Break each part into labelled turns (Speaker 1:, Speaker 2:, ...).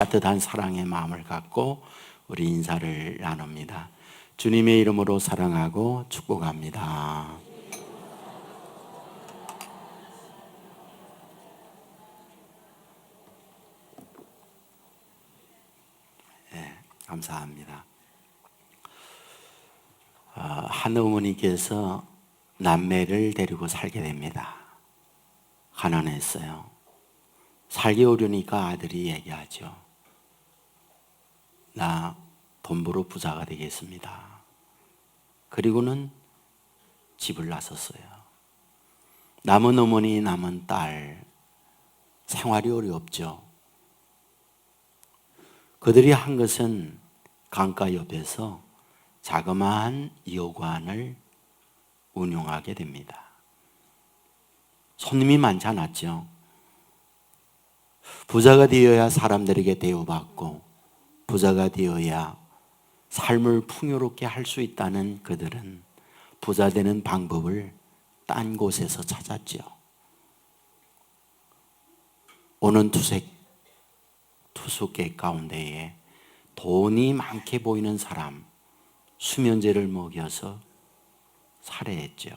Speaker 1: 따뜻한 사랑의 마음을 갖고 우리 인사를 나눕니다. 주님의 이름으로 사랑하고 축복합니다. 네, 감사합니다. 한 어머니께서 남매를 데리고 살게 됩니다. 가난했어요. 살기 어려우니까 아들이 얘기하죠. 나 돈 벌어 부자가 되겠습니다. 그리고는 집을 나섰어요. 남은 어머니, 남은 딸, 생활이 어렵죠. 그들이 한 것은 강가 옆에서 자그마한 여관을 운영하게 됩니다. 손님이 많지 않았죠. 부자가 되어야 사람들에게 대우받고 부자가 되어야 삶을 풍요롭게 할 수 있다는 그들은 부자 되는 방법을 딴 곳에서 찾았죠. 오는 투숙객 가운데에 돈이 많게 보이는 사람 수면제를 먹여서 살해했죠.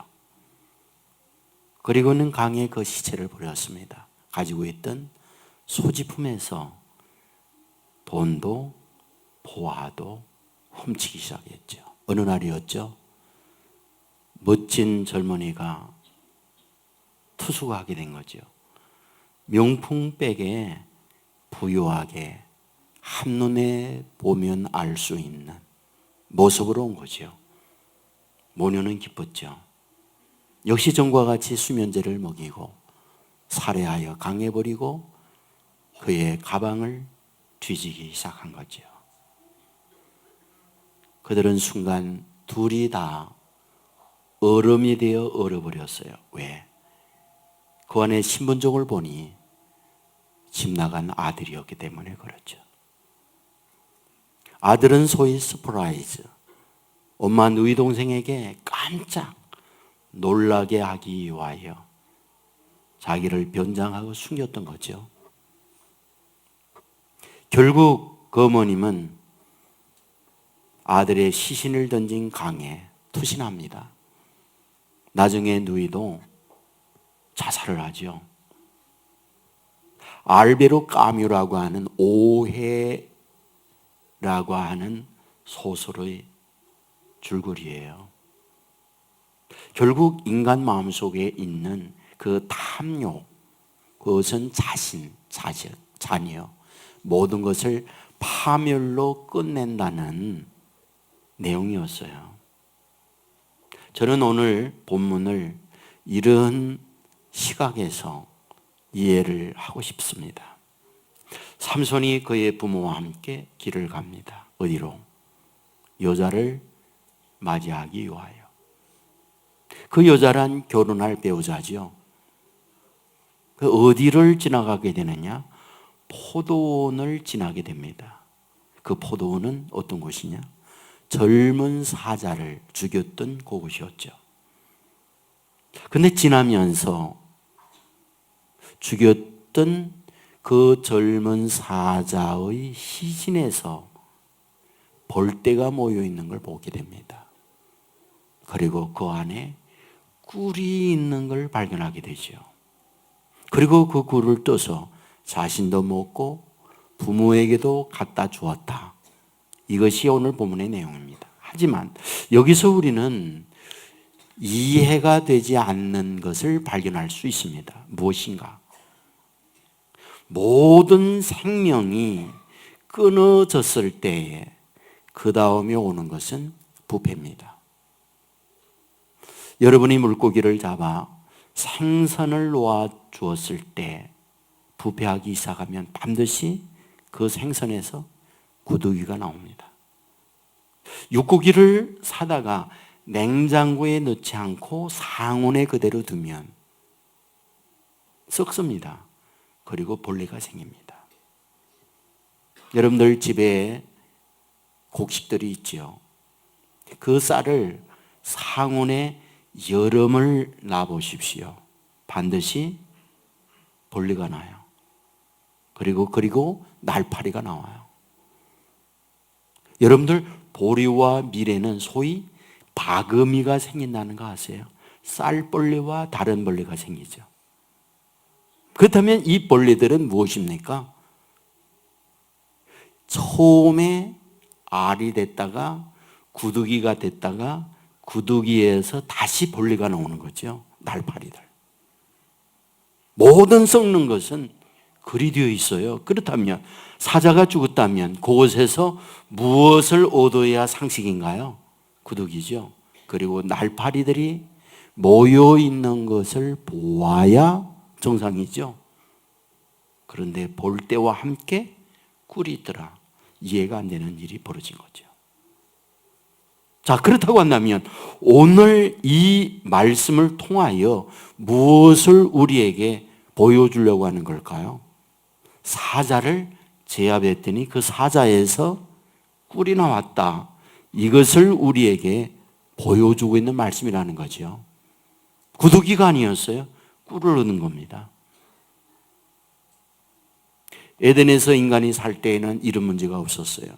Speaker 1: 그리고는 강에 그 시체를 버렸습니다. 가지고 있던 소지품에서 돈도 보화도 훔치기 시작했죠. 어느 날이었죠. 멋진 젊은이가 투숙하게 된 거죠. 명품백에 부유하게 한눈에 보면 알 수 있는 모습으로 온 거죠. 모녀는 기뻤죠. 역시 전과 같이 수면제를 먹이고 살해하여 강에 버리고 그의 가방을 뒤지기 시작한 거죠. 그들은 순간 둘이 다 얼음이 되어 얼어버렸어요. 왜? 그 안에 신분증을 보니 집 나간 아들이었기 때문에 그렇죠. 아들은 소위 서프라이즈, 엄마 누이 동생에게 깜짝 놀라게 하기 위하여 자기를 변장하고 숨겼던 거죠. 결국 그 어머님은 아들의 시신을 던진 강에 투신합니다. 나중에 누이도 자살을 하죠. 알베로 까뮤라고 하는 오해라고 하는 소설의 줄거리예요. 결국 인간 마음속에 있는 그 탐욕, 그것은 자신, 자녀, 모든 것을 파멸로 끝낸다는 내용이었어요. 저는 오늘 본문을 이런 시각에서 이해를 하고 싶습니다. 삼손이 그의 부모와 함께 길을 갑니다. 어디로? 여자를 맞이하기 위하여. 그 여자란 결혼할 배우자죠. 그 어디를 지나가게 되느냐? 포도원을 지나게 됩니다. 그 포도원은 어떤 곳이냐? 젊은 사자를 죽였던 그곳이었죠. 근데 지나면서 죽였던 그 젊은 사자의 시신에서 벌떼가 모여 있는 걸 보게 됩니다. 그리고 그 안에 꿀이 있는 걸 발견하게 되죠. 그리고 그 꿀을 떠서 자신도 먹고 부모에게도 갖다 주었다. 이것이 오늘 본문의 내용입니다. 하지만 여기서 우리는 이해가 되지 않는 것을 발견할 수 있습니다. 무엇인가? 모든 생명이 끊어졌을 때에 그 다음에 오는 것은 부패입니다. 여러분이 물고기를 잡아 생선을 놓아 주었을 때 부패하기 시작하면 반드시 그 생선에서 구더기가 나옵니다. 육고기를 사다가 냉장고에 넣지 않고 상온에 그대로 두면 썩습니다. 그리고 벌레가 생깁니다. 여러분들 집에 곡식들이 있죠. 그 쌀을 상온에 여름을 놔보십시오. 반드시 벌레가 나요. 그리고 날파리가 나와요. 여러분들 보리와 밀에는 소위 바금이가 생긴다는 거 아세요? 쌀벌레와 다른 벌레가 생기죠. 그렇다면 이 벌레들은 무엇입니까? 처음에 알이 됐다가 구더기가 됐다가 구더기에서 다시 벌레가 나오는 거죠. 날파리들. 모든 썩는 것은 그리 되어 있어요. 그렇다면 사자가 죽었다면 그곳에서 무엇을 얻어야 상식인가요? 구더기죠. 그리고 날파리들이 모여 있는 것을 보아야 정상이죠. 그런데 볼 때와 함께 꿀이 있더라. 이해가 안 되는 일이 벌어진 거죠. 자, 그렇다고 한다면 오늘 이 말씀을 통하여 무엇을 우리에게 보여주려고 하는 걸까요? 사자를 제압했더니 그 사자에서 꿀이 나왔다. 이것을 우리에게 보여주고 있는 말씀이라는 거죠. 구더기가 아니었어요. 꿀을 얻는 겁니다. 에덴에서 인간이 살 때에는 이런 문제가 없었어요.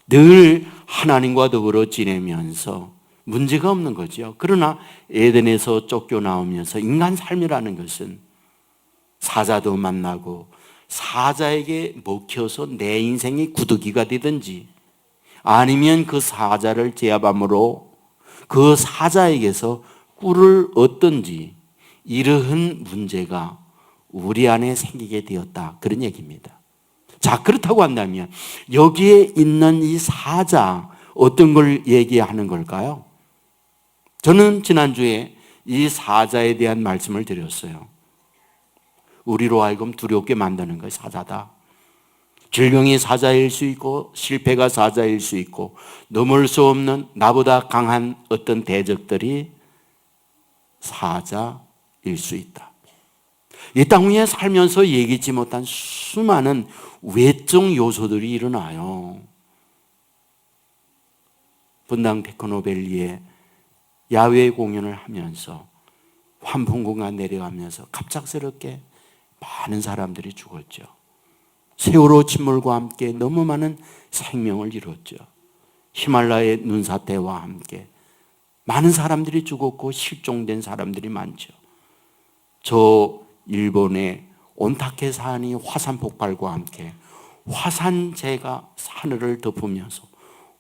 Speaker 1: 늘 하나님과 더불어 지내면서 문제가 없는 거죠. 그러나 에덴에서 쫓겨나오면서 인간 삶이라는 것은 사자도 만나고 사자에게 먹혀서 내 인생이 구더기가 되든지 아니면 그 사자를 제압함으로 그 사자에게서 꿀을 얻든지 이러한 문제가 우리 안에 생기게 되었다. 그런 얘기입니다. 자, 그렇다고 한다면 여기에 있는 이 사자 어떤 걸 얘기하는 걸까요? 저는 지난주에 이 사자에 대한 말씀을 드렸어요. 우리로 하여금 두렵게 만드는 것이 사자다. 질병이 사자일 수 있고 실패가 사자일 수 있고 넘을 수 없는 나보다 강한 어떤 대적들이 사자일 수 있다. 이 땅 위에 살면서 얘기치 못한 수많은 외적 요소들이 일어나요. 분당 테크노밸리에 야외 공연을 하면서 환풍구가 내려가면서 갑작스럽게 많은 사람들이 죽었죠. 세월호 침몰과 함께 너무 많은 생명을 잃었죠. 히말라야 눈사태와 함께 많은 사람들이 죽었고 실종된 사람들이 많죠. 저 일본의 온타케 산이 화산 폭발과 함께 화산재가 하늘을 덮으면서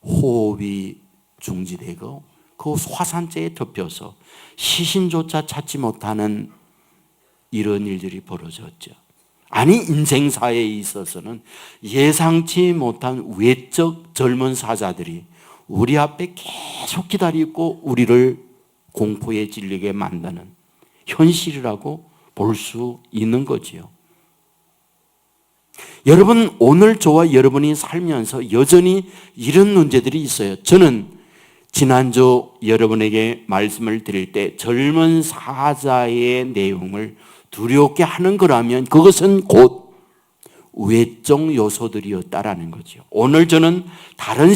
Speaker 1: 호흡이 중지되고 그 화산재에 덮여서 시신조차 찾지 못하는 이런 일들이 벌어졌죠. 아니 인생사에 있어서는 예상치 못한 외적 젊은 사자들이 우리 앞에 계속 기다리고 우리를 공포에 질리게 만드는 현실이라고 볼 수 있는 거지요. 여러분, 오늘 저와 여러분이 살면서 여전히 이런 문제들이 있어요. 저는 지난주 여러분에게 말씀을 드릴 때 젊은 사자의 내용을 두렵게 하는 거라면 그것은 곧 외적 요소들이었다라는 거죠. 오늘 저는 다른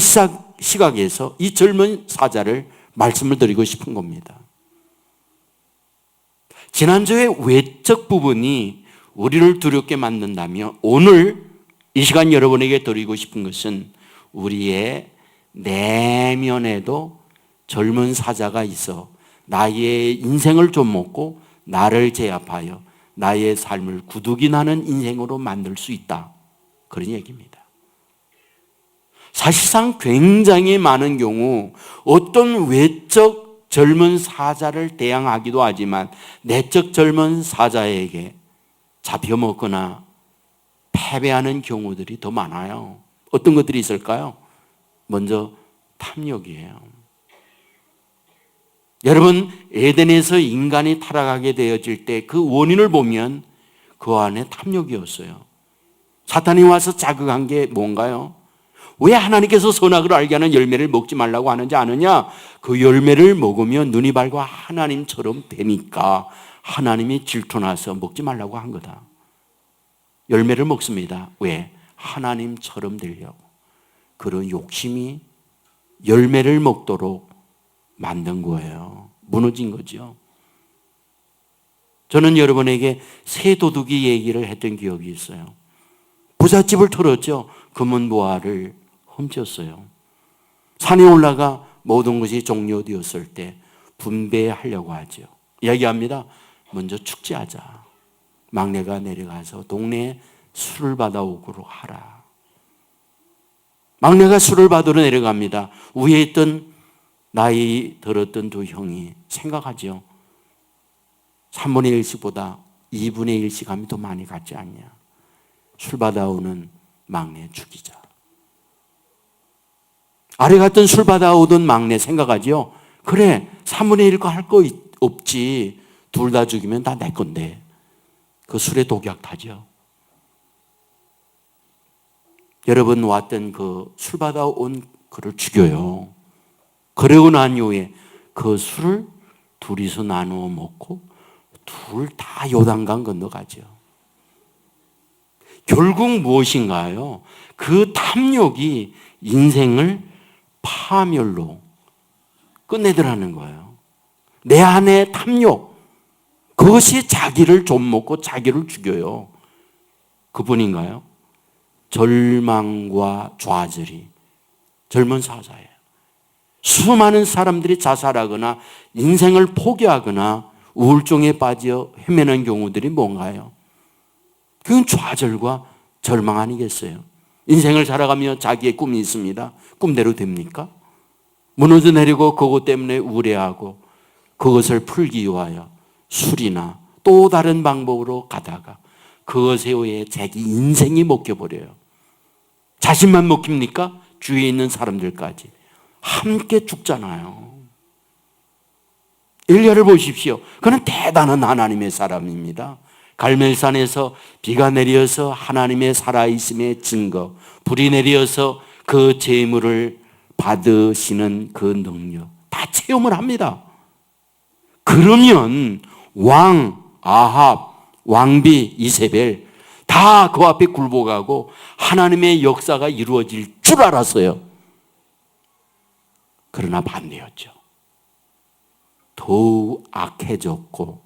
Speaker 1: 시각에서 이 젊은 사자를 말씀을 드리고 싶은 겁니다. 지난주에 외적 부분이 우리를 두렵게 만든다면 오늘 이 시간 여러분에게 드리고 싶은 것은 우리의 내면에도 젊은 사자가 있어 나의 인생을 좀 먹고 나를 제압하여 나의 삶을 구둑이 나는 인생으로 만들 수 있다. 그런 얘기입니다. 사실상 굉장히 많은 경우 어떤 외적 젊은 사자를 대항하기도 하지만 내적 젊은 사자에게 잡혀먹거나 패배하는 경우들이 더 많아요. 어떤 것들이 있을까요? 먼저 탐욕이에요. 여러분, 에덴에서 인간이 타락하게 되어질 때 그 원인을 보면 그 안에 탐욕이었어요. 사탄이 와서 자극한 게 뭔가요? 왜 하나님께서 선악을 알게 하는 열매를 먹지 말라고 하는지 아느냐? 그 열매를 먹으면 눈이 밝고 하나님처럼 되니까 하나님이 질투나서 먹지 말라고 한 거다. 열매를 먹습니다. 왜? 하나님처럼 되려고. 그런 욕심이 열매를 먹도록 만든 거예요. 무너진 거죠. 저는 여러분에게 새 도둑이 얘기를 했던 기억이 있어요. 부잣집을 털었죠. 금은보화를 훔쳤어요. 산에 올라가 모든 것이 종료되었을 때 분배하려고 하죠. 이야기합니다. 먼저 축제하자. 막내가 내려가서 동네에 술을 받아오도록 하라. 막내가 술을 받으러 내려갑니다. 위에 있던 나이 들었던 두 형이 생각하죠. 3분의 1씩보다 2분의 1씩 하면 더 많이 갖지 않냐. 술 받아오는 막내 죽이자. 아래 갔던 술 받아오던 막내 생각하죠. 그래, 3분의 1 거 할 거 없지. 둘 다 죽이면 다 내 건데. 그 술에 독약 타죠. 여러분 왔던 그 술 받아온 그를 죽여요. 그러고 난 이후에 그 술을 둘이서 나누어 먹고 둘 다 요단강 건너가죠. 결국 무엇인가요? 그 탐욕이 인생을 파멸로 끝내더라는 거예요. 내 안에 탐욕, 그것이 자기를 좀먹고 자기를 죽여요. 그뿐인가요? 절망과 좌절이 젊은 사자예요. 수많은 사람들이 자살하거나 인생을 포기하거나 우울증에 빠져 헤매는 경우들이 뭔가요? 그건 좌절과 절망 아니겠어요? 인생을 살아가며 자기의 꿈이 있습니다. 꿈대로 됩니까? 무너져 내리고 그것 때문에 우울해하고 그것을 풀기 위하여 술이나 또 다른 방법으로 가다가 그것에 의해 자기 인생이 먹혀버려요. 자신만 먹힙니까? 주위에 있는 사람들까지 함께 죽잖아요. 엘리야를 보십시오. 그는 대단한 하나님의 사람입니다. 갈멜산에서 비가 내려서 하나님의 살아있음의 증거, 불이 내려서 그 재물을 받으시는 그 능력 다 체험을 합니다. 그러면 왕 아합, 왕비 이세벨 다 그 앞에 굴복하고 하나님의 역사가 이루어질 줄 알았어요. 그러나 반대였죠. 더욱 악해졌고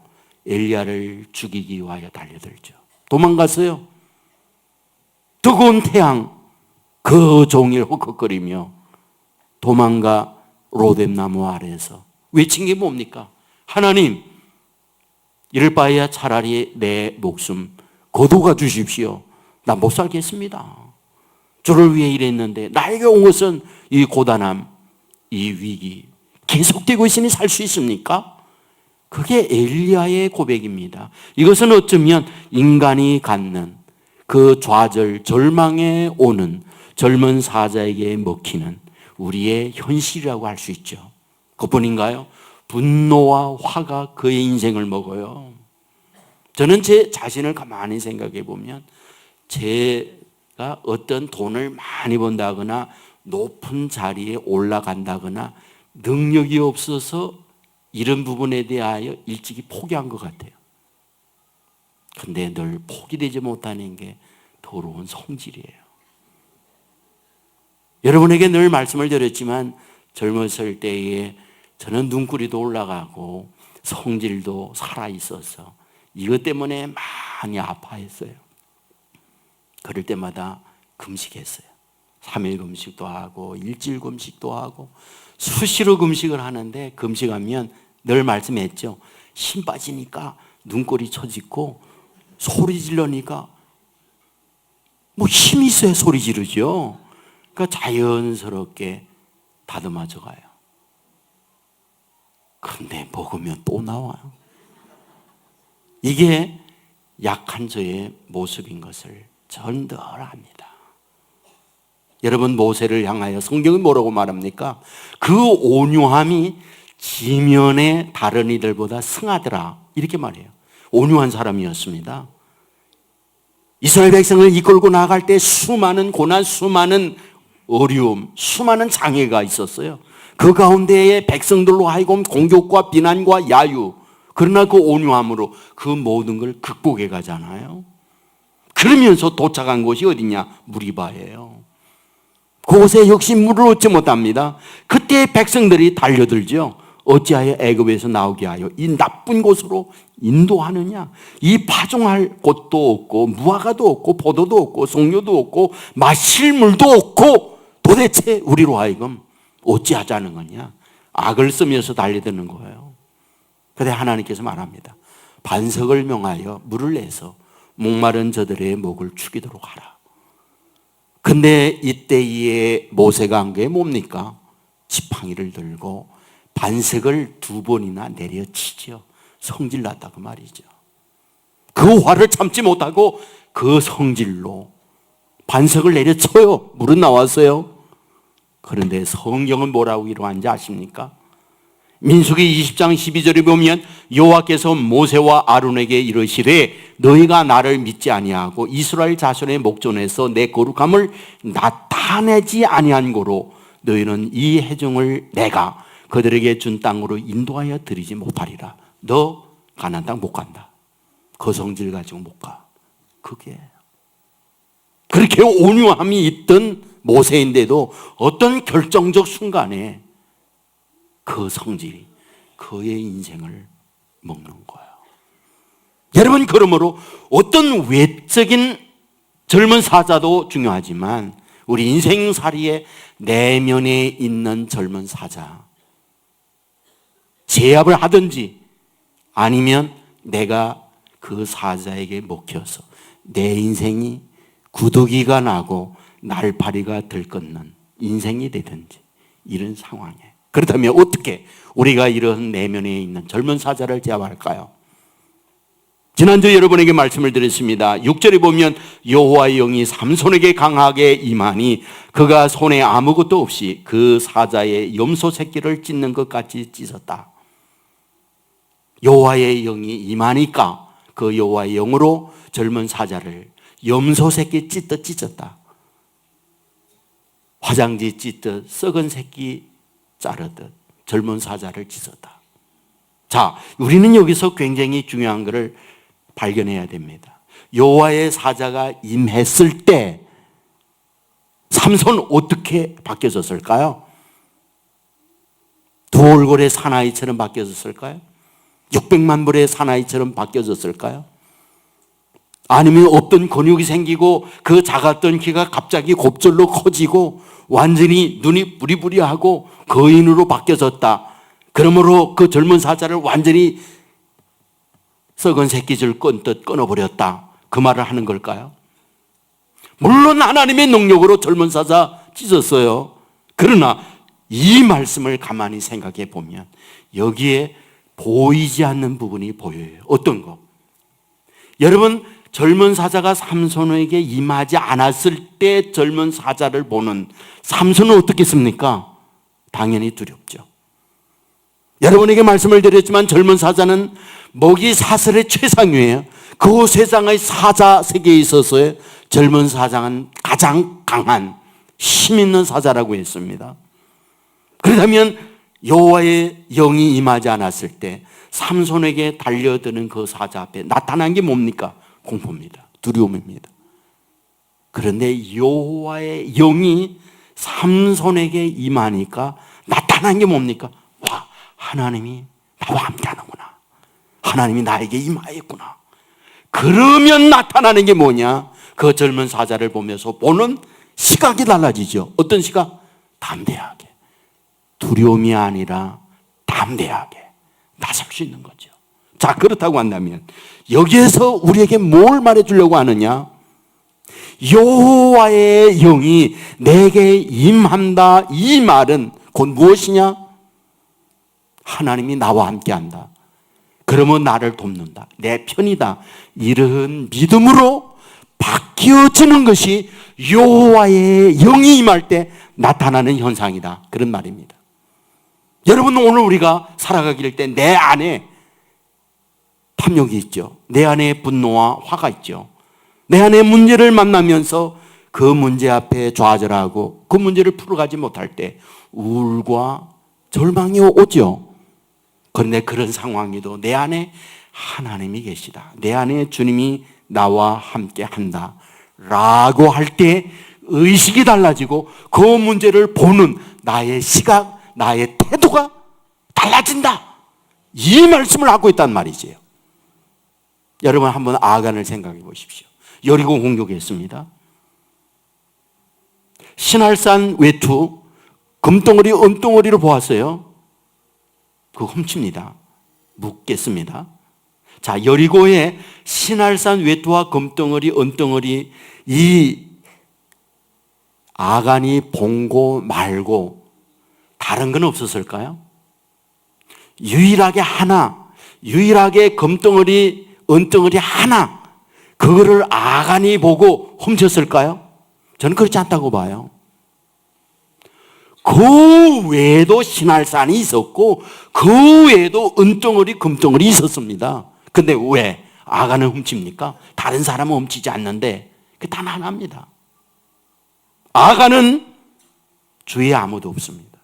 Speaker 1: 엘리야를 죽이기 위하여 달려들죠. 도망갔어요. 뜨거운 태양 그 종일 헉헉거리며 도망가 로뎀나무 아래에서 외친 게 뭡니까? 하나님, 이럴 바에야 차라리 내 목숨 거두어 주십시오. 나 못 살겠습니다. 저를 위해 일했는데 나에게 온 것은 이 고단함, 이 위기 계속되고 있으니 살 수 있습니까? 그게 엘리야의 고백입니다. 이것은 어쩌면 인간이 갖는 그 좌절, 절망에 오는 젊은 사자에게 먹히는 우리의 현실이라고 할 수 있죠. 그뿐인가요? 분노와 화가 그의 인생을 먹어요. 저는 제 자신을 가만히 생각해 보면 제가 어떤 돈을 많이 번다거나 높은 자리에 올라간다거나 능력이 없어서 이런 부분에 대하여 일찍이 포기한 것 같아요. 근데 늘 포기되지 못하는 게 더러운 성질이에요. 여러분에게 늘 말씀을 드렸지만 젊었을 때에 저는 눈꼬리도 올라가고 성질도 살아있어서 이것 때문에 많이 아파했어요. 그럴 때마다 금식했어요. 3일 금식도 하고 일주일 금식도 하고 수시로 금식을 하는데 금식하면 늘 말씀했죠. 힘 빠지니까 눈꼬리 처지고 소리 지르니까 뭐 힘이 있어야 소리 지르죠. 그러니까 자연스럽게 다듬어져 가요. 그런데 먹으면 또 나와요. 이게 약한 저의 모습인 것을 전 늘 압니다. 여러분 모세를 향하여 성경이 뭐라고 말합니까? 그 온유함이 지면의 다른 이들보다 승하더라 이렇게 말해요. 온유한 사람이었습니다. 이스라엘 백성을 이끌고 나갈 때 수많은 고난, 수많은 어려움, 수많은 장애가 있었어요. 그 가운데에 백성들로 하여금 공격과 비난과 야유, 그러나 그 온유함으로 그 모든 걸 극복해 가잖아요. 그러면서 도착한 곳이 어디냐? 무리바예요. 그곳에 역시 물을 얻지 못합니다. 그때 백성들이 달려들죠. 어찌하여 애굽에서 나오게 하여 이 나쁜 곳으로 인도하느냐? 이 파종할 곳도 없고 무화과도 없고 포도도 없고 송료도 없고 마실 물도 없고 도대체 우리로 하여금 어찌하자는 거냐? 악을 쓰면서 달려드는 거예요. 그런데 하나님께서 말합니다. 반석을 명하여 물을 내서 목마른 저들의 목을 죽이도록 하라. 근데 이때에 모세가 한 게 뭡니까? 지팡이를 들고 반석을 2번이나 내려치죠. 성질 났다고 말이죠. 그 화를 참지 못하고 그 성질로 반석을 내려쳐요. 물은 나왔어요. 그런데 성경은 뭐라고 이러한지 아십니까? 민수기 20장 12절에 보면 여호와께서 모세와 아론에게 이르시되 너희가 나를 믿지 아니하고 이스라엘 자손의 목전에서 내 거룩함을 나타내지 아니한 고로 너희는 이 회중을 내가 그들에게 준 땅으로 인도하여 드리지 못하리라. 너 가나안 땅 못 간다. 그 성질 가지고 못 가. 그게 그렇게 온유함이 있던 모세인데도 어떤 결정적 순간에 그 성질이 그의 인생을 먹는 거예요. 여러분, 그러므로 어떤 외적인 젊은 사자도 중요하지만 우리 인생살이의 내면에 있는 젊은 사자, 제압을 하든지 아니면 내가 그 사자에게 먹혀서 내 인생이 구더기가 나고 날파리가 들끓는 인생이 되든지 이런 상황에, 그렇다면 어떻게 우리가 이런 내면에 있는 젊은 사자를 제압할까요? 지난주 여러분에게 말씀을 드렸습니다. 6절에 보면 여호와의 영이 삼손에게 강하게 임하니 그가 손에 아무것도 없이 그 사자의 염소 새끼를 찢는 것 같이 찢었다. 여호와의 영이 임하니까 그 여호와의 영으로 젊은 사자를 염소 새끼 찢듯 찢었다. 화장지 찢듯 썩은 새끼 자르듯 젊은 사자를 찢었다. 자, 우리는 여기서 굉장히 중요한 것을 발견해야 됩니다. 여호와의 사자가 임했을 때 삼손 어떻게 바뀌어졌을까요? 두 얼굴의 사나이처럼 바뀌어졌을까요? 600만 불의 사나이처럼 바뀌어졌을까요? 아니면 어떤 근육이 생기고 그 작았던 키가 갑자기 곱절로 커지고 완전히 눈이 부리부리하고 거인으로 바뀌어졌다. 그러므로 그 젊은 사자를 완전히 썩은 새끼줄 끈듯 끊어버렸다. 그 말을 하는 걸까요? 물론 하나님의 능력으로 젊은 사자 찢었어요. 그러나 이 말씀을 가만히 생각해 보면 여기에 보이지 않는 부분이 보여요. 어떤 거? 여러분, 젊은 사자가 삼손에게 임하지 않았을 때 젊은 사자를 보는 삼손은 어떻겠습니까? 당연히 두렵죠. 여러분에게 말씀을 드렸지만 젊은 사자는 먹이 사슬의 최상위예요. 그 세상의 사자 세계에 있어서 젊은 사자는 가장 강한 힘 있는 사자라고 했습니다. 그렇다면 여호와의 영이 임하지 않았을 때 삼손에게 달려드는 그 사자 앞에 나타난 게 뭡니까? 공포입니다. 두려움입니다. 그런데 여호와의 영이 삼손에게 임하니까 나타난 게 뭡니까? 와, 하나님이 나와 함께 하는구나. 하나님이 나에게 임하였구나. 그러면 나타나는 게 뭐냐? 그 젊은 사자를 보면서 보는 시각이 달라지죠. 어떤 시각? 담대하게. 두려움이 아니라 담대하게 나설 수 있는 거죠. 자, 그렇다고 한다면 여기에서 우리에게 뭘 말해주려고 하느냐? 여호와의 영이 내게 임한다. 이 말은 곧 무엇이냐? 하나님이 나와 함께한다. 그러면 나를 돕는다. 내 편이다. 이런 믿음으로 바뀌어지는 것이 여호와의 영이 임할 때 나타나는 현상이다. 그런 말입니다. 여러분, 오늘 우리가 살아가길 때 내 안에 탐욕이 있죠. 내 안에 분노와 화가 있죠. 내 안에 문제를 만나면서 그 문제 앞에 좌절하고 그 문제를 풀어가지 못할 때 우울과 절망이 오죠. 그런데 그런 상황에도 내 안에 하나님이 계시다. 내 안에 주님이 나와 함께 한다. 라고 할 때 의식이 달라지고 그 문제를 보는 나의 시각, 나의 태도가 달라진다. 이 말씀을 하고 있단 말이지요. 여러분 한번 아간을 생각해 보십시오. 여리고 공격했습니다. 신할산 외투 금덩어리 은덩어리로 보았어요. 그거 훔칩니다. 묻겠습니다. 자, 여리고의 신할산 외투와 금덩어리 은덩어리 이 아간이 본고 말고 다른 건 없었을까요? 유일하게 하나, 유일하게 금덩어리 은덩어리 하나, 그거를 아간이 보고 훔쳤을까요? 저는 그렇지 않다고 봐요. 그 외에도 신할산이 있었고 그 외에도 은덩어리 금덩어리 있었습니다. 근데 왜 아간을 훔칩니까? 다른 사람은 훔치지 않는데 그 단 하나입니다. 아간은 주위에 아무도 없습니다.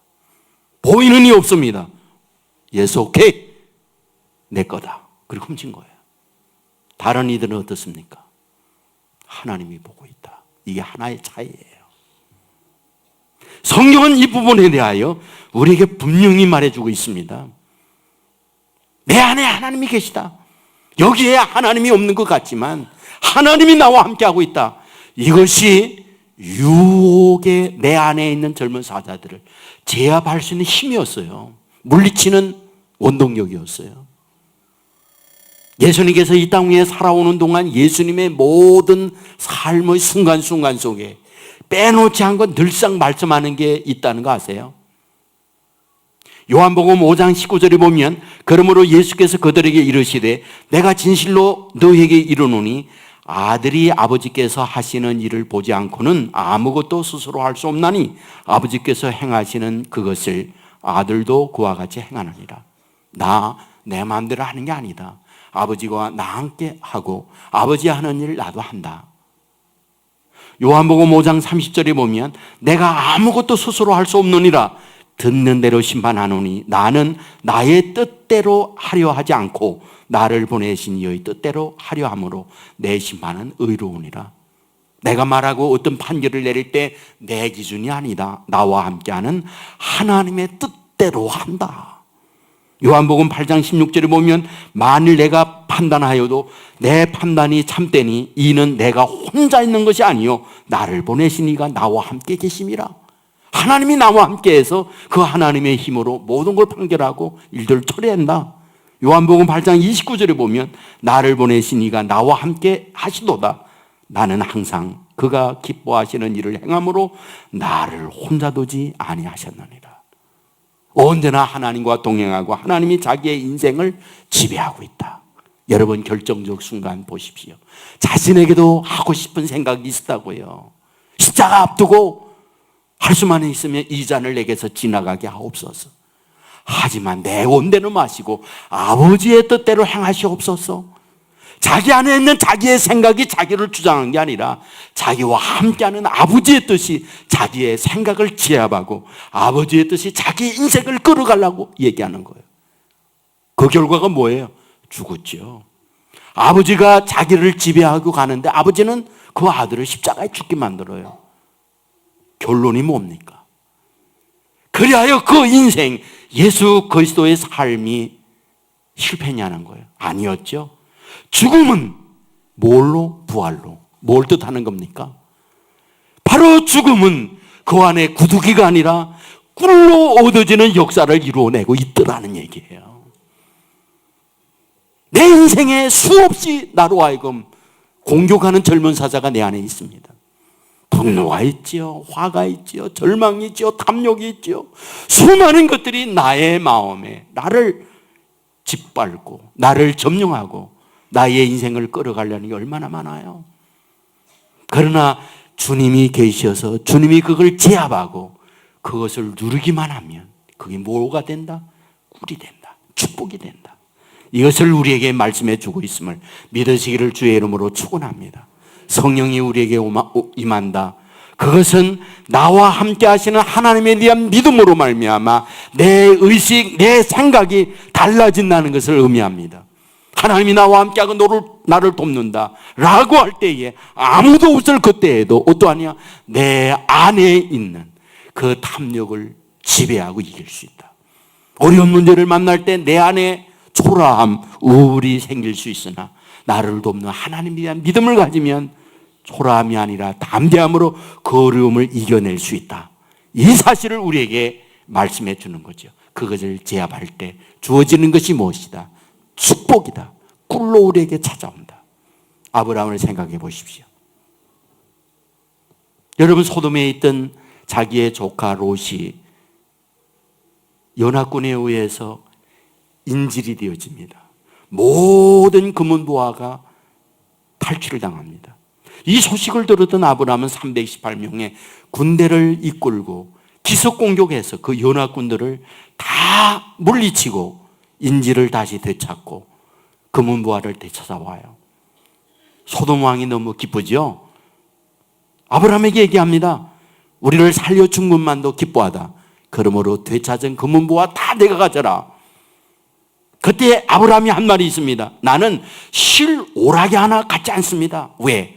Speaker 1: 보이는 이 없습니다. 예수 오케이 내 거다. 그리고 훔친 거예요. 다른 이들은 어떻습니까? 하나님이 보고 있다. 이게 하나의 차이예요. 성경은 이 부분에 대하여 우리에게 분명히 말해주고 있습니다. 내 안에 하나님이 계시다. 여기에 하나님이 없는 것 같지만 하나님이 나와 함께하고 있다. 이것이 유혹의 내 안에 있는 젊은 사자들을 제압할 수 있는 힘이었어요. 물리치는 원동력이었어요. 예수님께서 이 땅 위에 살아오는 동안 예수님의 모든 삶의 순간순간 속에 빼놓지 않고 늘상 말씀하는 게 있다는 거 아세요? 요한복음 5장 19절에 보면 그러므로 예수께서 그들에게 이르시되 내가 진실로 너희에게 이르노니 아들이 아버지께서 하시는 일을 보지 않고는 아무것도 스스로 할 수 없나니 아버지께서 행하시는 그것을 아들도 그와 같이 행하느니라. 나 내 마음대로 하는 게 아니다. 아버지와 나 함께 하고 아버지 하는 일 나도 한다. 요한복음 5장 30절에 보면 내가 아무것도 스스로 할 수 없느니라. 듣는 대로 심판하노니 나는 나의 뜻대로 하려 하지 않고 나를 보내신 이의 뜻대로 하려 함으로 내 심판은 의로우니라. 내가 말하고 어떤 판결을 내릴 때 내 기준이 아니다. 나와 함께하는 하나님의 뜻대로 한다. 요한복음 8장 16절에 보면 만일 내가 판단하여도 내 판단이 참되니 이는 내가 혼자 있는 것이 아니요 나를 보내신 이가 나와 함께 계심이라. 하나님이 나와 함께해서 그 하나님의 힘으로 모든 걸 판결하고 일들을 처리한다. 요한복음 8장 29절에 보면 나를 보내신 이가 나와 함께 하시도다. 나는 항상 그가 기뻐하시는 일을 행함으로 나를 혼자 두지 아니하셨느니라. 언제나 하나님과 동행하고 하나님이 자기의 인생을 지배하고 있다. 여러분 결정적 순간 보십시오. 자신에게도 하고 싶은 생각이 있었다고요. 십자가 앞두고 할 수만 있으면 이 잔을 내게서 지나가게 하옵소서. 하지만 내 온대로 마시고 아버지의 뜻대로 행하시옵소서. 자기 안에 있는 자기의 생각이 자기를 주장한 게 아니라 자기와 함께하는 아버지의 뜻이 자기의 생각을 제압하고 아버지의 뜻이 자기 인생을 끌어가려고 얘기하는 거예요. 그 결과가 뭐예요? 죽었죠. 아버지가 자기를 지배하고 가는데 아버지는 그 아들을 십자가에 죽게 만들어요. 결론이 뭡니까? 그리하여 그 인생 예수 그리스도의 삶이 실패냐는 거예요. 아니었죠. 죽음은 뭘로? 부활로. 뭘 뜻하는 겁니까? 바로 죽음은 그 안에 구두기가 아니라 꿀로 얻어지는 역사를 이루어내고 있더라는 얘기예요. 내 인생에 수없이 나로 하여금 공격하는 젊은 사자가 내 안에 있습니다. 분노가 있지요, 화가 있지요, 절망이 있지요, 탐욕이 있지요. 수많은 것들이 나의 마음에 나를 짓밟고 나를 점령하고 나의 인생을 끌어가려는 게 얼마나 많아요. 그러나 주님이 계셔서 주님이 그걸 제압하고 그것을 누르기만 하면 그게 뭐가 된다? 꿀이 된다. 축복이 된다. 이것을 우리에게 말씀해 주고 있음을 믿으시기를 주의 이름으로 축원합니다. 성령이 우리에게 임한다. 그것은 나와 함께 하시는 하나님에 대한 믿음으로 말미암아 내 의식, 내 생각이 달라진다는 것을 의미합니다. 하나님이 나와 함께하고 나를 돕는다 라고 할 때에 아무도 없을 그때에도 어떠하냐? 내 안에 있는 그 탐욕을 지배하고 이길 수 있다. 어려운 문제를 만날 때 내 안에 초라함, 우울이 생길 수 있으나 나를 돕는 하나님에 대한 믿음을 가지면 초라함이 아니라 담대함으로 그 어려움을 이겨낼 수 있다. 이 사실을 우리에게 말씀해 주는 거죠. 그것을 제압할 때 주어지는 것이 무엇이다? 축복이다. 꿀로 우리에게 찾아온다. 아브라함을 생각해 보십시오. 여러분, 소돔에 있던 자기의 조카 롯이 연합군에 의해서 인질이 되어집니다. 모든 금은보화가 탈취를 당합니다. 이 소식을 들었던 아브라함은 328명의 군대를 이끌고 기습공격해서 그 연합군들을 다 물리치고 인질을 다시 되찾고 금은보화를 되찾아와요. 소돔 왕이 너무 기쁘죠? 아브라함에게 얘기합니다. 우리를 살려준 것만도 기뻐하다. 그러므로 되찾은 금은보화 다 내가 가져라. 그때 아브라함이 한 말이 있습니다. 나는 실 오락이 하나 갖지 않습니다. 왜?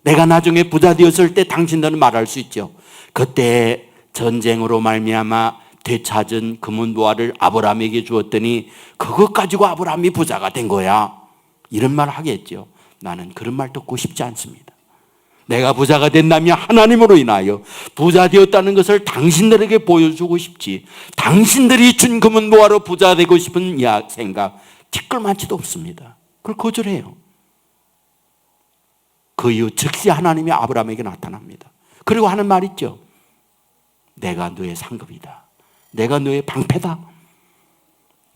Speaker 1: 내가 나중에 부자 되었을 때 당신들은 말할 수 있죠. 그때 전쟁으로 말미암아 되찾은 금은보화를 아브라함에게 주었더니 그것 가지고 아브라함이 부자가 된 거야. 이런 말 하겠죠. 나는 그런 말 듣고 싶지 않습니다. 내가 부자가 된다면 하나님으로 인하여 부자 되었다는 것을 당신들에게 보여주고 싶지, 당신들이 준 금은보화로 부자 되고 싶은 생각 티끌만치도 없습니다. 그걸 거절해요. 그 이후 즉시 하나님이 아브라함에게 나타납니다. 그리고 하는 말 있죠. 내가 너의 상급이다. 내가 너의 방패다.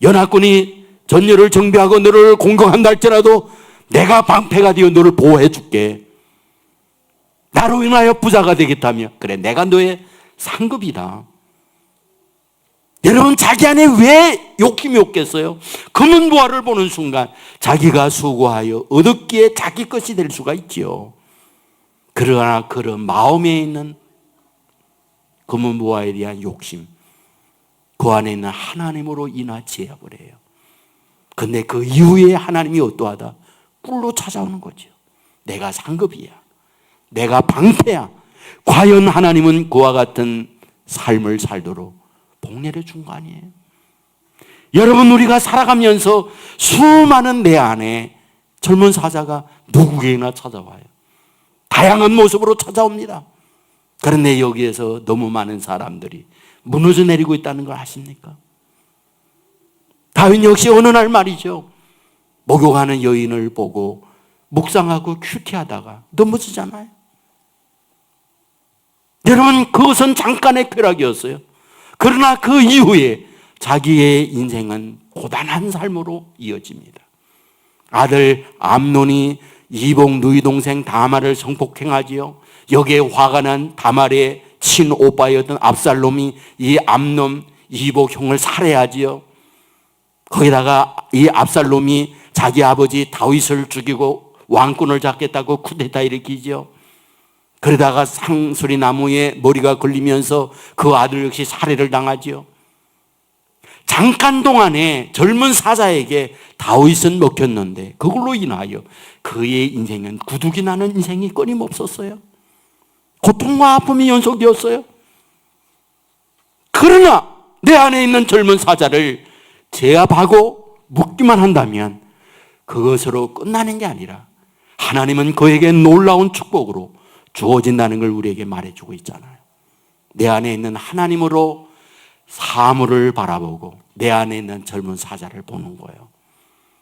Speaker 1: 연합군이 전열을 정비하고 너를 공격한다 할지라도 내가 방패가 되어 너를 보호해 줄게. 나로 인하여 부자가 되겠다며. 그래, 내가 너의 상급이다. 여러분, 자기 안에 왜 욕심이 없겠어요? 금은보화를 보는 순간 자기가 수고하여 얻었기에 자기 것이 될 수가 있지요. 그러나 그런 마음에 있는 금은보화에 대한 욕심, 그 안에 있는 하나님으로 인하 제압을 해요. 근데 그 이후에 하나님이 어떠하다? 꿀로 찾아오는 거죠. 내가 상급이야. 내가 방패야. 과연 하나님은 그와 같은 삶을 살도록 복내려 준 거 아니에요? 여러분, 우리가 살아가면서 수많은 내 안에 젊은 사자가 누구에게나 찾아와요. 다양한 모습으로 찾아옵니다. 그런데 여기에서 너무 많은 사람들이 무너져 내리고 있다는 걸 아십니까? 다윗 역시 어느 날 말이죠. 목욕하는 여인을 보고 묵상하고 큐티하다가 넘어지잖아요. 여러분, 그것은 잠깐의 쾌락이었어요. 그러나 그 이후에 자기의 인생은 고단한 삶으로 이어집니다. 아들 암논이 이복 누이 동생 다말을 성폭행하지요. 여기에 화가 난 다말의 친오빠였던 압살롬이 이 암논 이복 형을 살해하지요. 거기다가 이 압살롬이 자기 아버지 다윗을 죽이고 왕권을 잡겠다고 쿠데타 일으키죠. 그러다가 상수리 나무에 머리가 걸리면서 그 아들 역시 살해를 당하지요. 잠깐 동안에 젊은 사자에게 다윗은 먹혔는데 그걸로 인하여 그의 인생은 구둑이 나는 인생이 끊임없었어요. 고통과 아픔이 연속되었어요. 그러나 내 안에 있는 젊은 사자를 제압하고 묶기만 한다면 그것으로 끝나는 게 아니라 하나님은 그에게 놀라운 축복으로 주어진다는 걸 우리에게 말해주고 있잖아요. 내 안에 있는 하나님으로 사물을 바라보고 내 안에 있는 젊은 사자를 보는 거예요.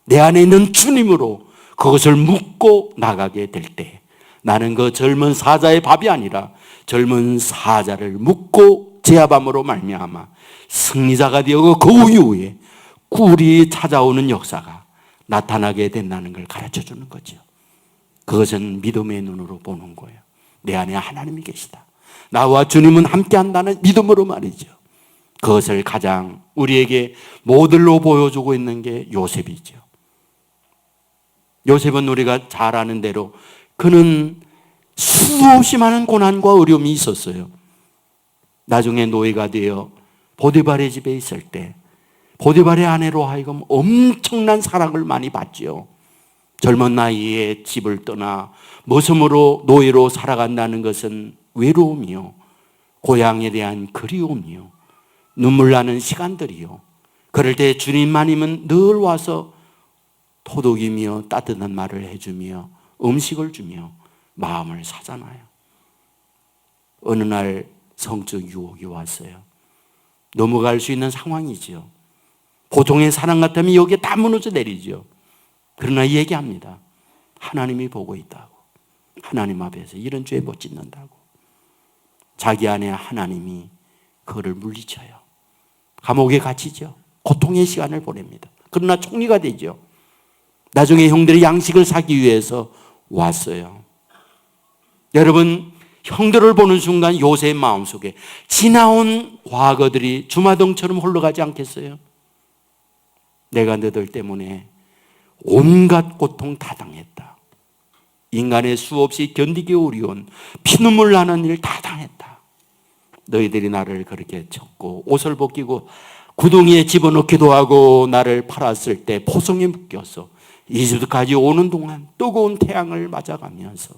Speaker 1: 내 안에 있는 주님으로 그것을 묶고 나가게 될 때 나는 그 젊은 사자의 밥이 아니라 젊은 사자를 묶고 제압함으로 말미암아 승리자가 되어 그 이후에 꿀이 찾아오는 역사가 나타나게 된다는 걸 가르쳐주는 거죠. 그것은 믿음의 눈으로 보는 거예요. 내 안에 하나님이 계시다. 나와 주님은 함께한다는 믿음으로 말이죠. 그것을 가장 우리에게 모델로 보여주고 있는 게 요셉이죠. 요셉은 우리가 잘 아는 대로 그는 수없이 많은 고난과 어려움이 있었어요. 나중에 노예가 되어 보디발의 집에 있을 때 보디발의 아내로 하여금 엄청난 사랑을 많이 받지요. 젊은 나이에 집을 떠나 머슴으로 노예로 살아간다는 것은 외로움이요, 고향에 대한 그리움이요, 눈물 나는 시간들이요, 그럴 때 주님만이면 늘 와서 토독이며 따뜻한 말을 해주며 음식을 주며 마음을 사잖아요. 어느 날 성적 유혹이 왔어요. 넘어갈 수 있는 상황이지요. 보통의 사람 같으면 여기에 다 무너져 내리죠. 그러나 얘기합니다. 하나님이 보고 있다고. 하나님 앞에서 이런 죄 못 짓는다고. 자기 안에 하나님이 그를 물리쳐요. 감옥에 갇히죠. 고통의 시간을 보냅니다. 그러나 총리가 되죠. 나중에 형들이 양식을 사기 위해서 왔어요. 여러분, 형들을 보는 순간 요셉의 마음속에 지나온 과거들이 주마등처럼 흘러가지 않겠어요? 내가 너들 때문에 온갖 고통 다 당했다. 인간의 수없이 견디기 어려운 피눈물 나는 일 다 당했다. 너희들이 나를 그렇게 쳤고 옷을 벗기고 구덩이에 집어넣기도 하고 나를 팔았을 때 포성에 묶여서 이집트까지 오는 동안 뜨거운 태양을 맞아가면서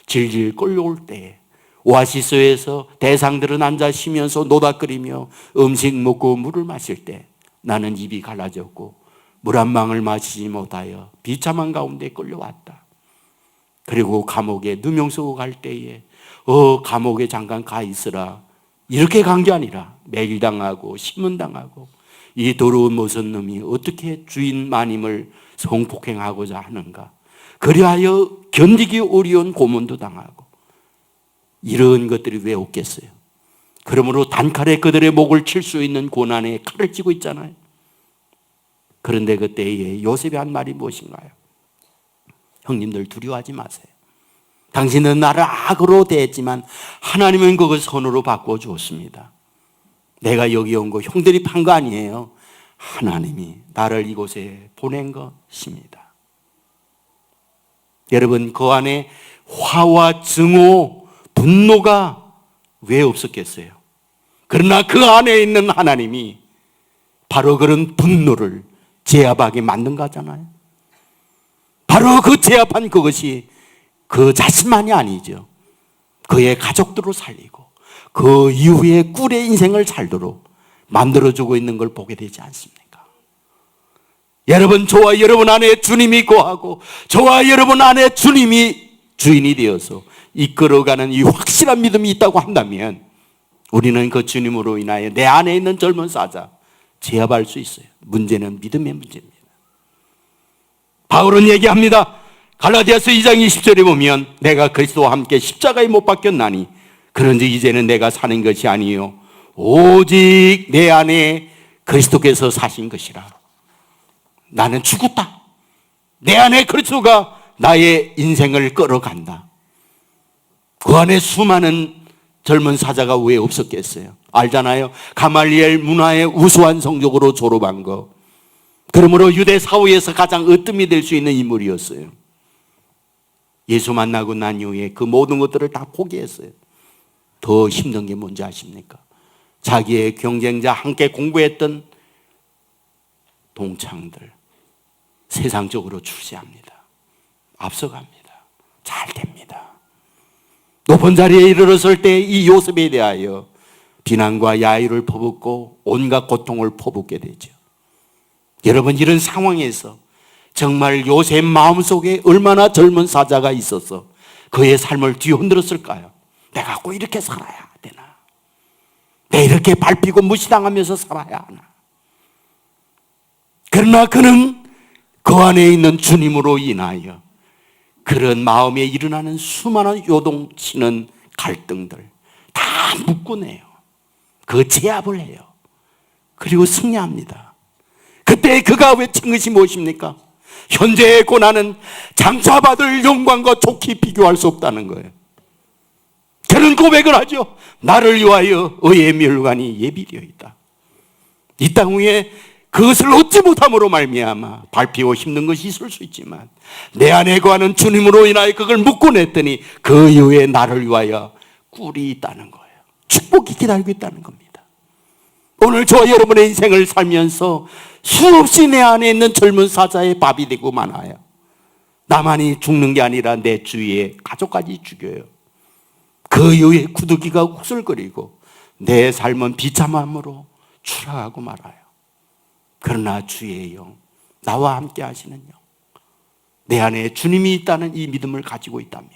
Speaker 1: 질질 끌려올 때에 오아시스에서 대상들은 앉아 쉬면서 노닥거리며 음식 먹고 물을 마실 때 나는 입이 갈라졌고 물 한 방울 마시지 못하여 비참한 가운데 끌려왔다. 그리고 감옥에 누명 쓰고 갈 때에 감옥에 잠깐 가 있으라. 이렇게 간 게 아니라 매일 당하고 신문당하고 이 더러운 무슨 놈이 어떻게 주인 마님을 성폭행하고자 하는가. 그리하여 견디기 어려운 고문도 당하고 이런 것들이 왜 없겠어요? 그러므로 단칼에 그들의 목을 칠 수 있는 고난에 칼을 쥐고 있잖아요. 그런데 그때에 요셉이 한 말이 무엇인가요? 형님들 두려워하지 마세요. 당신은 나를 악으로 대했지만 하나님은 그걸 선으로 바꿔주었습니다. 내가 여기 온 거 형들이 판 거 아니에요. 하나님이 나를 이곳에 보낸 것입니다. 여러분, 그 안에 화와 증오, 분노가 왜 없었겠어요? 그러나 그 안에 있는 하나님이 바로 그런 분노를 제압하게 만든 거잖아요. 바로 그 제압한 그것이 그 자신만이 아니죠. 그의 가족들을 살리고 그 이후에 꿀의 인생을 살도록 만들어주고 있는 걸 보게 되지 않습니까? 여러분, 저와 여러분 안에 주님이 거하고 저와 여러분 안에 주님이 주인이 되어서 이끌어가는 이 확실한 믿음이 있다고 한다면 우리는 그 주님으로 인하여 내 안에 있는 젊은 사자 제압할 수 있어요. 문제는 믿음의 문제입니다. 바울은 얘기합니다. 갈라디아서 2장 20절에 보면 내가 그리스도와 함께 십자가에 못 박혔나니 그런즉 이제는 내가 사는 것이 아니요 오직 내 안에 그리스도께서 사신 것이라. 나는 죽었다. 내 안에 그리스도가 나의 인생을 끌어간다. 그 안에 수많은 젊은 사자가 왜 없었겠어요? 알잖아요. 가말리엘 문화의 우수한 성적으로 졸업한 거. 그러므로 유대 사회에서 가장 으뜸이 될 수 있는 인물이었어요. 예수 만나고 난 이후에 그 모든 것들을 다 포기했어요. 더 힘든 게 뭔지 아십니까? 자기의 경쟁자, 함께 공부했던 동창들 세상적으로 출세합니다. 앞서갑니다. 잘 됩니다. 높은 자리에 이르렀을 때 이 요셉에 대하여 비난과 야유를 퍼붓고 온갖 고통을 퍼붓게 되죠. 여러분, 이런 상황에서 정말 요셉 마음속에 얼마나 젊은 사자가 있어서 그의 삶을 뒤흔들었을까요? 내가 꼭 이렇게 살아야 되나? 내가 이렇게 밟히고 무시당하면서 살아야 하나? 그러나 그는 그 안에 있는 주님으로 인하여 그런 마음에 일어나는 수많은 요동치는 갈등들 다 묶어내요. 그 제압을 해요. 그리고 승리합니다. 그때 그가 외친 것이 무엇입니까? 현재의 고난은 장차 받을 영광과 좋게 비교할 수 없다는 거예요. 그런 고백을 하죠. 나를 위하여 의의 멸관이 예비되어 있다. 이 땅 위에 그것을 얻지 못함으로 말미암아 밟히고 힘든 것이 있을 수 있지만 내 안에 거하는 주님으로 인하여 그걸 묶어냈더니 그 이후에 나를 위하여 꿀이 있다는 거예요. 축복이 기다리고 있다는 겁니다. 오늘 저와 여러분의 인생을 살면서 수없이 내 안에 있는 젊은 사자의 밥이 되고 많아요. 나만이 죽는 게 아니라 내 주위에 가족까지 죽여요. 그 이후에 구더기가 욱설거리고 내 삶은 비참함으로 추락하고 말아요. 그러나 주의 영, 나와 함께 하시는 영, 내 안에 주님이 있다는 이 믿음을 가지고 있다면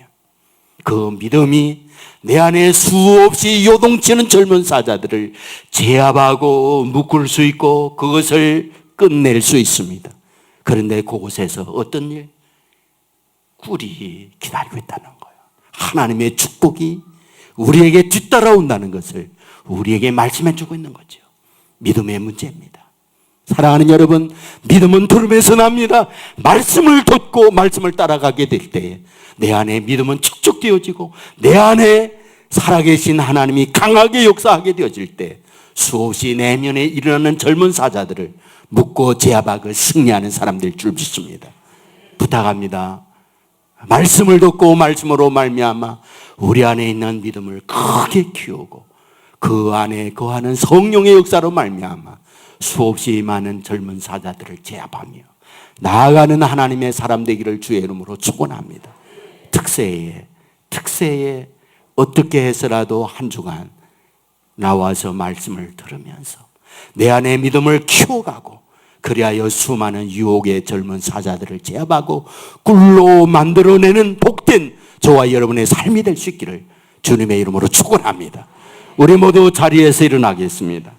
Speaker 1: 그 믿음이 내 안에 수없이 요동치는 젊은 사자들을 제압하고 묶을 수 있고 그것을 끝낼 수 있습니다. 그런데 그곳에서 어떤 일? 꿀이 기다리고 있다는 거예요. 하나님의 축복이 우리에게 뒤따라온다는 것을 우리에게 말씀해 주고 있는 거죠. 믿음의 문제입니다. 사랑하는 여러분, 믿음은 들음에서 납니다. 말씀을 듣고 말씀을 따라가게 될 때 내 안에 믿음은 축적되어지고 내 안에 살아계신 하나님이 강하게 역사하게 되어질 때 수없이 내면에 일어나는 젊은 사자들을 묶고 제압하고 승리하는 사람들 줄 믿습니다. 부탁합니다. 말씀을 듣고 말씀으로 말미암아 우리 안에 있는 믿음을 크게 키우고 그 안에 거하는 성령의 역사로 말미암아 수없이 많은 젊은 사자들을 제압하며 나아가는 하나님의 사람 되기를 주의 이름으로 축원합니다. 특세에 어떻게 해서라도 한 주간 나와서 말씀을 들으면서 내 안에 믿음을 키워가고 그리하여 수많은 유혹의 젊은 사자들을 제압하고 꿀로 만들어내는 복된 저와 여러분의 삶이 될 수 있기를 주님의 이름으로 축원합니다. 우리 모두 자리에서 일어나겠습니다.